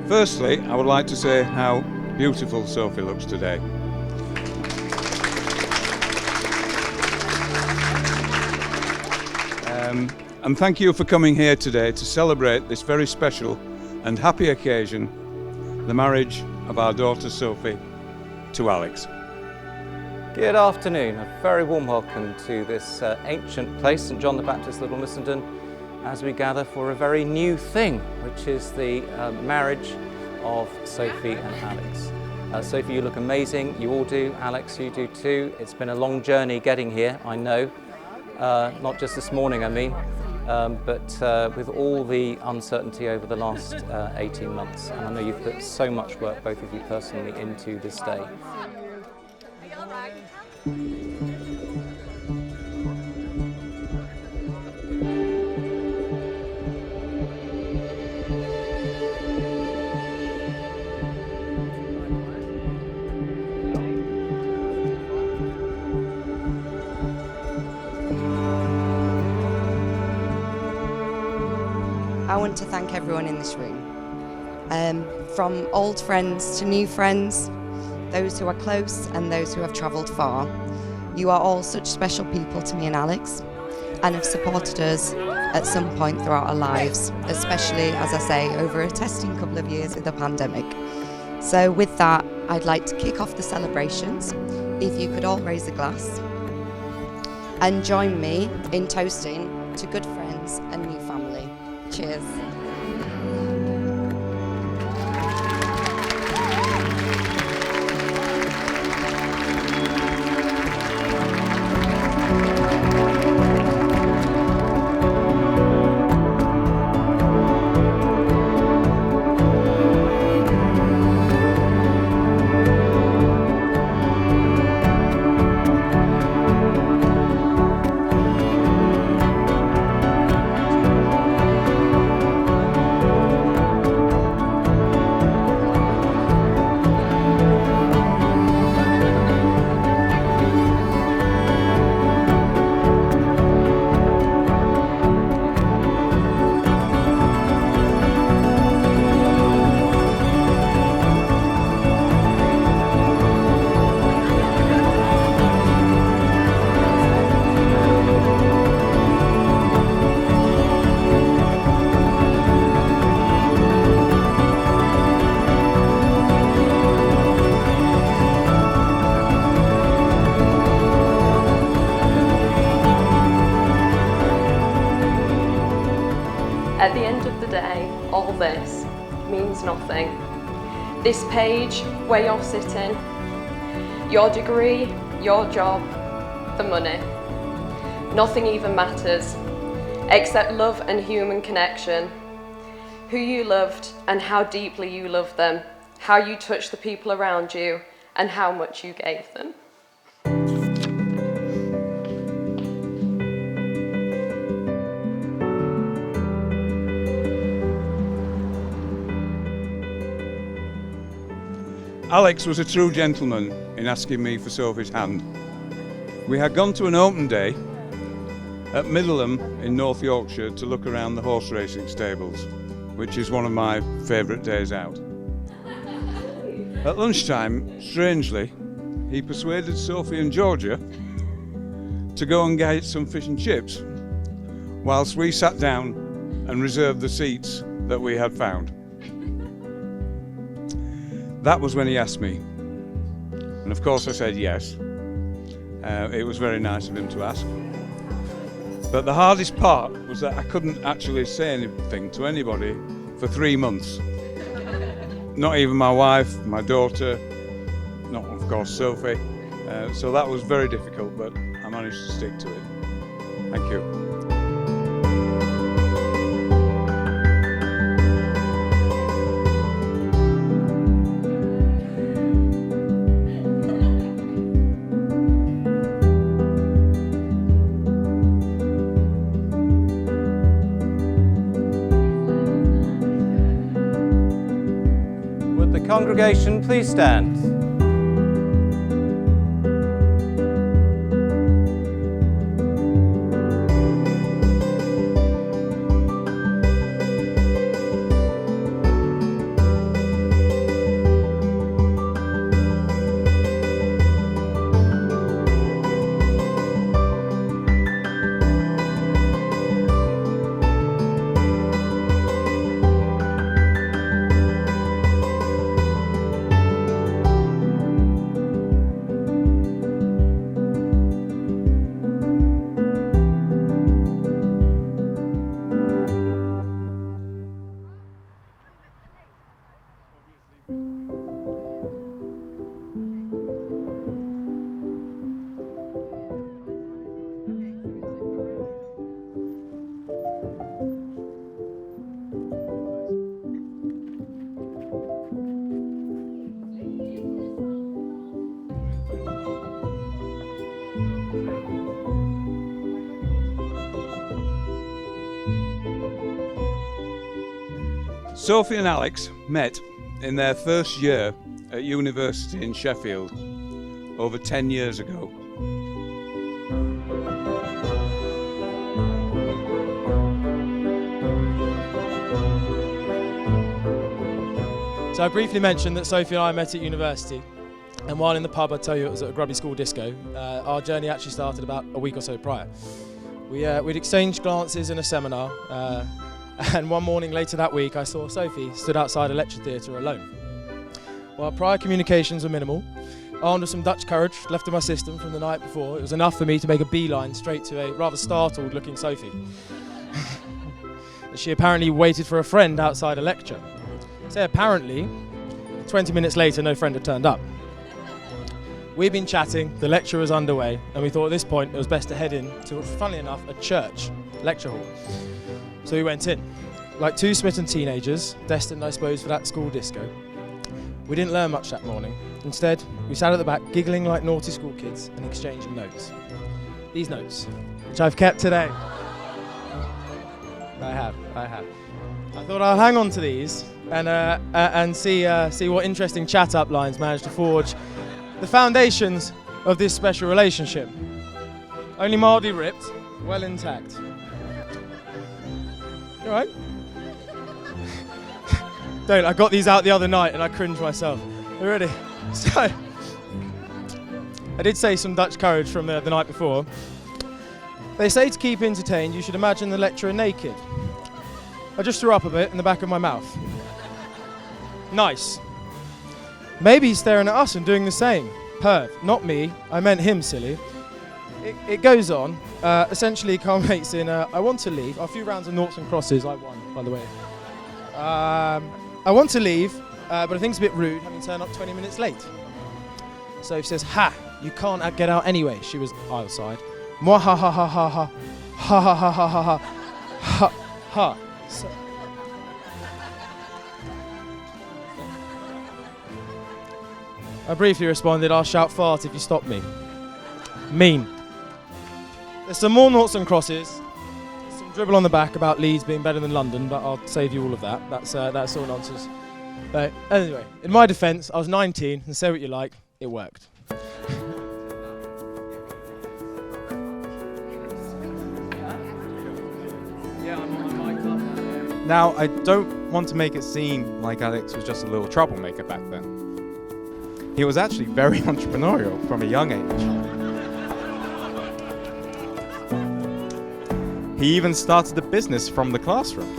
Firstly, I would like to say how beautiful Sophie looks today. And thank you for coming here today to celebrate this very special and happy occasion, the marriage of our daughter Sophie to Alex. Good afternoon, a very warm welcome to this ancient place, St John the Baptist, Little Missenden, as we gather for a very new thing, which is the marriage of Sophie and Alex. Sophie, you look amazing, you all do. Alex, you do too. It's been a long journey getting here, I know. Not just this morning, I mean, but with all the uncertainty over the last 18 months. And I know you've put so much work, both of you personally, into this day. I want to thank everyone in this room, from old friends to new friends, those who are close and those who have travelled far. You are all such special people to me and Alex, and have supported us at some point throughout our lives, especially, as I say, over a testing couple of years with the pandemic. So with that, I'd like to kick off the celebrations. If you could all raise a glass and join me in toasting to good friends and new family. Cheers. At the end of the day, all this means nothing. This page where you're sitting, your degree, your job, the money. Nothing even matters, except love and human connection. Who you loved and how deeply you loved them, how you touched the people around you, and how much you gave them. Alex was a true gentleman in asking me for Sophie's hand. We had gone to an open day at Middleham in North Yorkshire to look around the horse racing stables, which is one of my favourite days out. At lunchtime, strangely, he persuaded Sophie and Georgia to go and get some fish and chips, whilst we sat down and reserved the seats that we had found. That was when he asked me, and of course I said yes. It was very nice of him to ask. But the hardest part was that I couldn't actually say anything to anybody for 3 months. Not even my wife, my daughter, not of course Sophie. So that was very difficult, but I managed to stick to it. Thank you. Congregation, please stand. Sophie and Alex met in their first year at university in Sheffield over 10 years ago. So I briefly mentioned that Sophie and I met at university, and while in the pub, I'd tell you it was at a grubby school disco. Our journey actually started about a week or so prior. We'd exchanged glances in a seminar, and one morning later that week I saw Sophie stood outside a lecture theatre alone. While prior communications were minimal, armed with some Dutch courage left in my system from the night before, it was enough for me to make a beeline straight to a rather startled looking Sophie. She apparently waited for a friend outside a lecture. So apparently, 20 minutes later no friend had turned up. We'd been chatting, the lecture was underway, and we thought at this point it was best to head in to, funnily enough, a church lecture hall. So we went in, like two smitten teenagers, destined I suppose for that school disco. We didn't learn much that morning. Instead, we sat at the back giggling like naughty school kids and exchanging notes. These notes, which I've kept today. I have. I thought I'll hang on to these and see what interesting chat-up lines manage to forge the foundations of this special relationship. Only mildly ripped, well intact. You alright? Don't, I got these out the other night and I cringed myself. You ready? So, I did say some Dutch courage from the night before. They say to keep entertained, you should imagine the lecturer naked. I just threw up a bit in the back of my mouth. Nice. Maybe he's staring at us and doing the same. Perv, not me. I meant him, silly. It goes on. Essentially culminates in I want to leave. A few rounds of noughts and crosses. I won, by the way. I want to leave, but I think it's a bit rude having turned up 20 minutes late. So he says, ha, you can't get out anyway. She was either side. Moi ha ha ha ha ha. Ha ha ha ha ha ha. Ha ha. So, I briefly responded, I'll shout fart if you stop me. Mean. There's some more noughts and crosses. Some dribble on the back about Leeds being better than London, but I'll save you all of that. That's all nonsense. But anyway, in my defence, I was 19, and say what you like, it worked. Now, I don't want to make it seem like Alex was just a little troublemaker back then. He was actually very entrepreneurial from a young age. He even started a business from the classroom.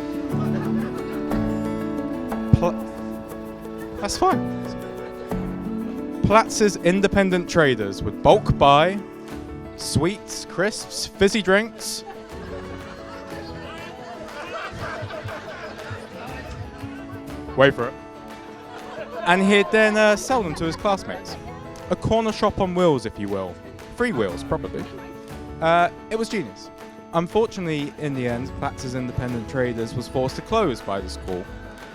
That's fine. Platz's independent traders would bulk buy sweets, crisps, fizzy drinks. Wait for it. And he'd then sell them to his classmates. A corner shop on wheels, if you will. Free wheels, probably. It was genius. Unfortunately, in the end, Platz's independent traders was forced to close by the school,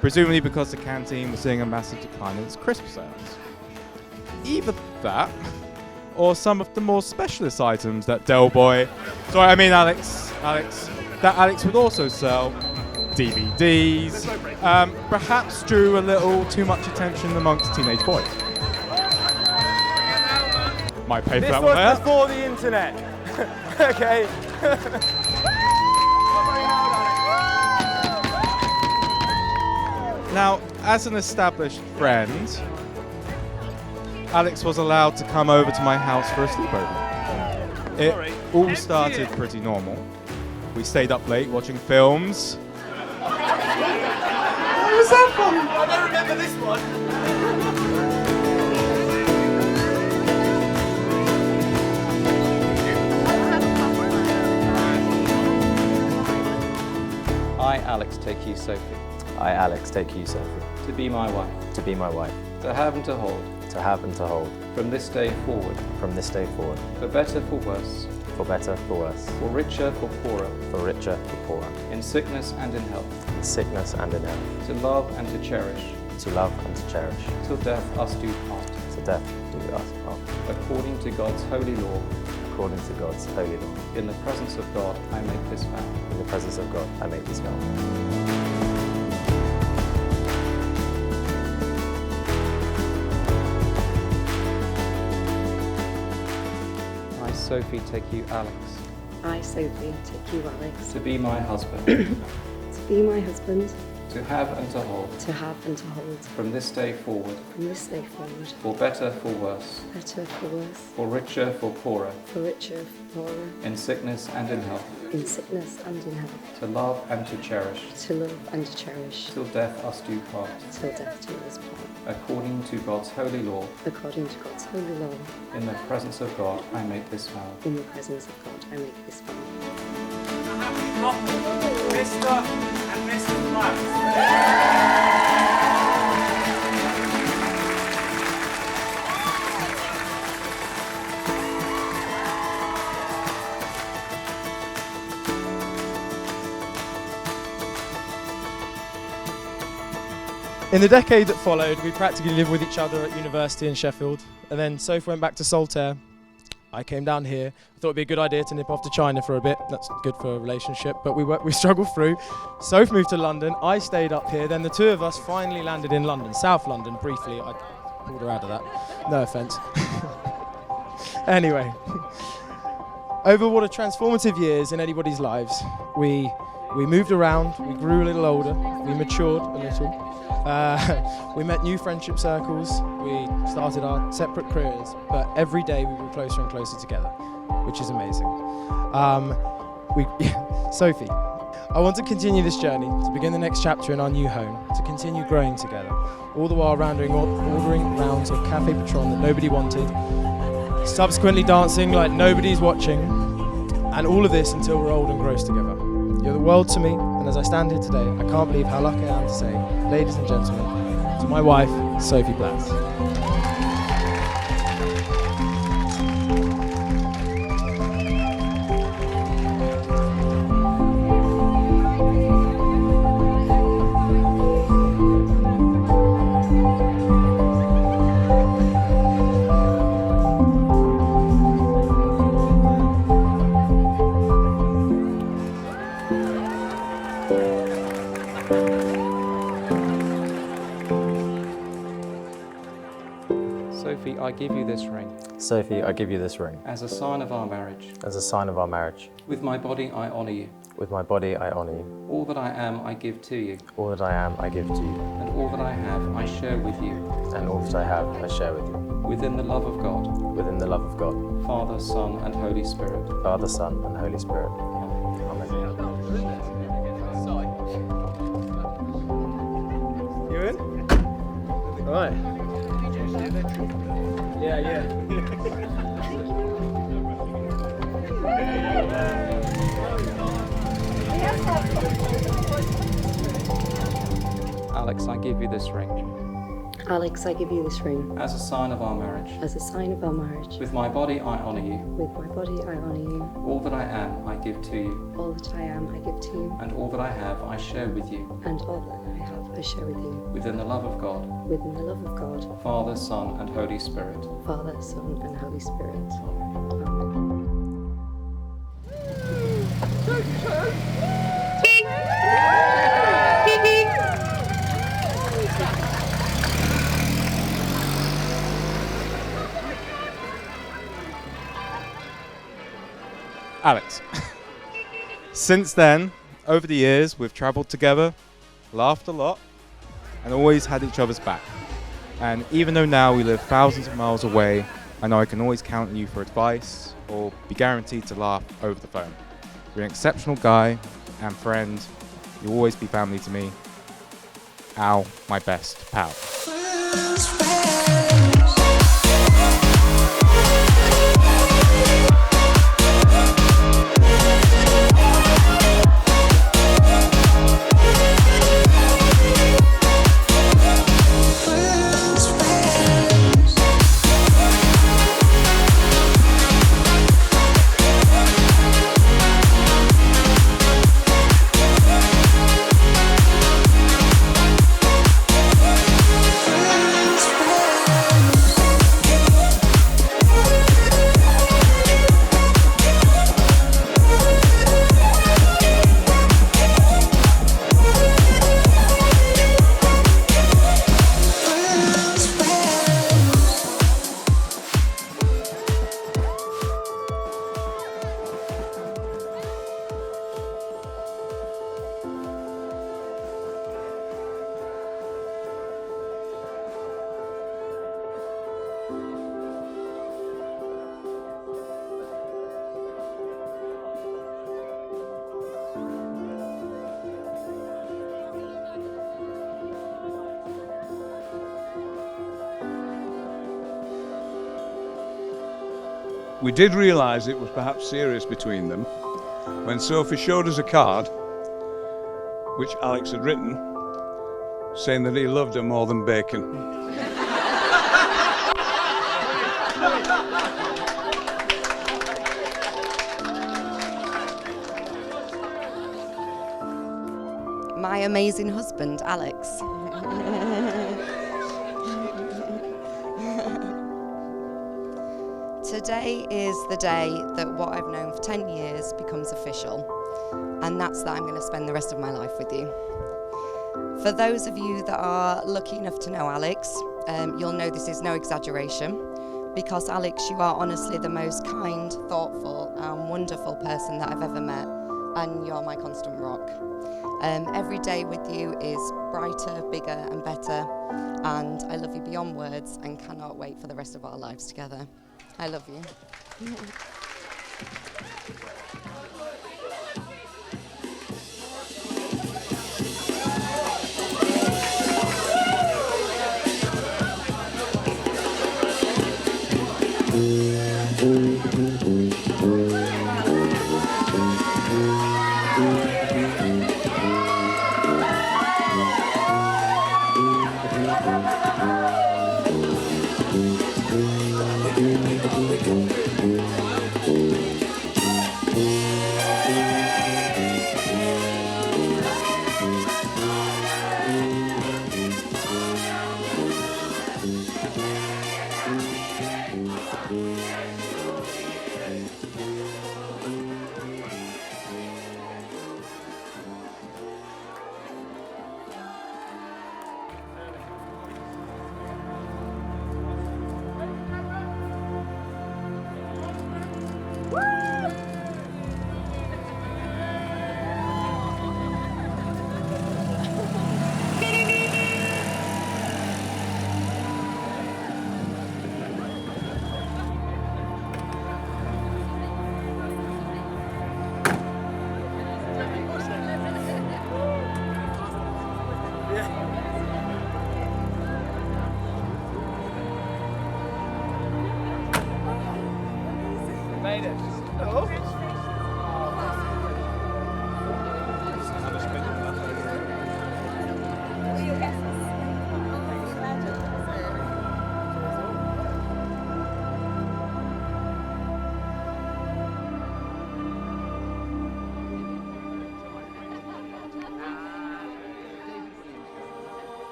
presumably because the canteen was seeing a massive decline in its crisp sales. Either that, or some of the more specialist items that Alex would also sell. DVDs, perhaps drew a little too much attention amongst teenage boys. Might pay for that one there. This was before the internet. Okay. Now, as an established friend, Alex was allowed to come over to my house for a sleepover. It all started pretty normal. We stayed up late watching films. What was that from? I don't remember this one. I, Alex, take you, Sophie, I, Alex, take you, Sophie, to be my wife, to be my wife, to have and to hold, to have and to hold, from this day forward, from this day forward, for better, for worse, for better, for worse, for richer, for poorer, for richer, for poorer, in sickness and in health, in sickness and in health, to love and to cherish, to love and to cherish, till death us do part, to death do us part, according to God's holy law. according to God's holy law. In the presence of God, I make this vow. In the presence of God, I make this vow. Sophie, take you, Alex, I, Sophie, take you, Alex, to be my husband, to be my husband, to have and to hold, to have and to hold, from this day forward, from this day forward, for better, for worse, better for worse, for richer, for poorer, for richer, for poorer, in sickness and in health, in sickness and in health, to love and to cherish, to love and to cherish, till death us do part, till death do us part. according to God's holy law. According to God's holy law, In the presence of God, I make this vow. in the presence of God, I make this vow. Mr. and Mrs. Max. In the decade that followed, we practically lived with each other at university in Sheffield, and then Sophie went back to Saltaire. I came down here. I thought it'd be a good idea to nip off to China for a bit. That's good for a relationship, but we struggled through. Sophie moved to London. I stayed up here. Then the two of us finally landed in London, South London, briefly. I pulled her out of that. No offence. Anyway, over what a transformative years in anybody's lives. We moved around. We grew a little older. We matured a little. We met new friendship circles, we started our separate careers, but every day we grew closer and closer together, which is amazing. Sophie, I want to continue this journey, to begin the next chapter in our new home, to continue growing together, all the while ordering rounds of Café Patron that nobody wanted, subsequently dancing like nobody's watching, and all of this until we're old and gross together. You're the world to me, and as I stand here today, I can't believe how lucky I am to say, ladies and gentlemen, to my wife, Sophie Blatz. Sophie, I give you this ring Sophie, I give you this ring as a sign of our marriage. as a sign of our marriage. With my body, I honour you. With my body, I honour you. All that I am, I give to you, All that I am, I give to you. and all that I have, I share with you, And all that I have, I share with you. within the love of God, Within the love of God, Father, Son, and Holy Spirit. Father, Son, and Holy Spirit. Amen. Amen. You in? Right. Yeah. Alex, I give you this ring Alex, I give you this ring as a sign of our marriage. as a sign of our marriage. With my body, I honour you. With my body, I honour you. All that I am, I give to you, All that I am, I give to you. and all that I have, I share with you, And all that I have, I share with you. within the love of God, Within the love of God, Father, Son, and Holy Spirit. Father, Son, and Holy Spirit. Amen. Alex. Since then, over the years, we've travelled together, laughed a lot, and always had each other's back. And even though now we live thousands of miles away, I know I can always count on you for advice or be guaranteed to laugh over the phone. You're an exceptional guy and friend. You'll always be family to me. Al, my best pal. We did realise it was perhaps serious between them when Sophie showed us a card which Alex had written saying that he loved her more than bacon. My amazing husband, Alex. Today is the day that what I've known for 10 years becomes official, and that's that I'm going to spend the rest of my life with you. For those of you that are lucky enough to know Alex, you'll know this is no exaggeration, because Alex, you are honestly the most kind, thoughtful and wonderful person that I've ever met, and you're my constant rock. Every day with you is brighter, bigger and better, and I love you beyond words and cannot wait for the rest of our lives together. I love you.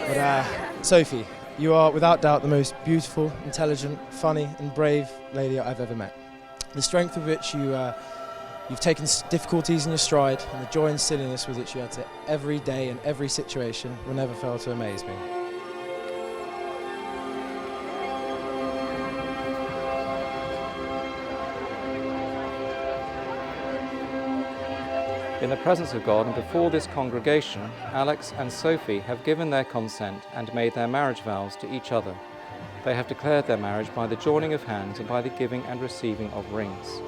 But Sophie, you are without doubt the most beautiful, intelligent, funny and brave lady I've ever met. The strength with which you've taken difficulties in your stride and the joy and silliness with which you add to every day and every situation will never fail to amaze me. In the presence of God and before this congregation, Alex and Sophie have given their consent and made their marriage vows to each other. They have declared their marriage by the joining of hands and by the giving and receiving of rings.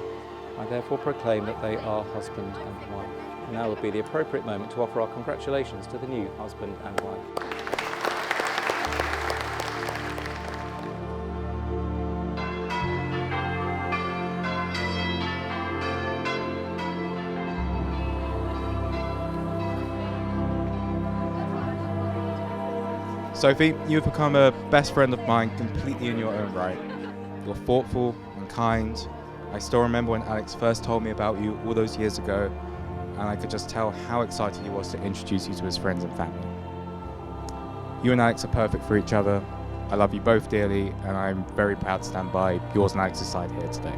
I therefore proclaim that they are husband and wife. Now would be the appropriate moment to offer our congratulations to the new husband and wife. Sophie, you have become a best friend of mine completely in your own right. You're thoughtful and kind. I still remember when Alex first told me about you all those years ago, and I could just tell how excited he was to introduce you to his friends and family. You and Alex are perfect for each other. I love you both dearly, and I'm very proud to stand by yours and Alex's side here today.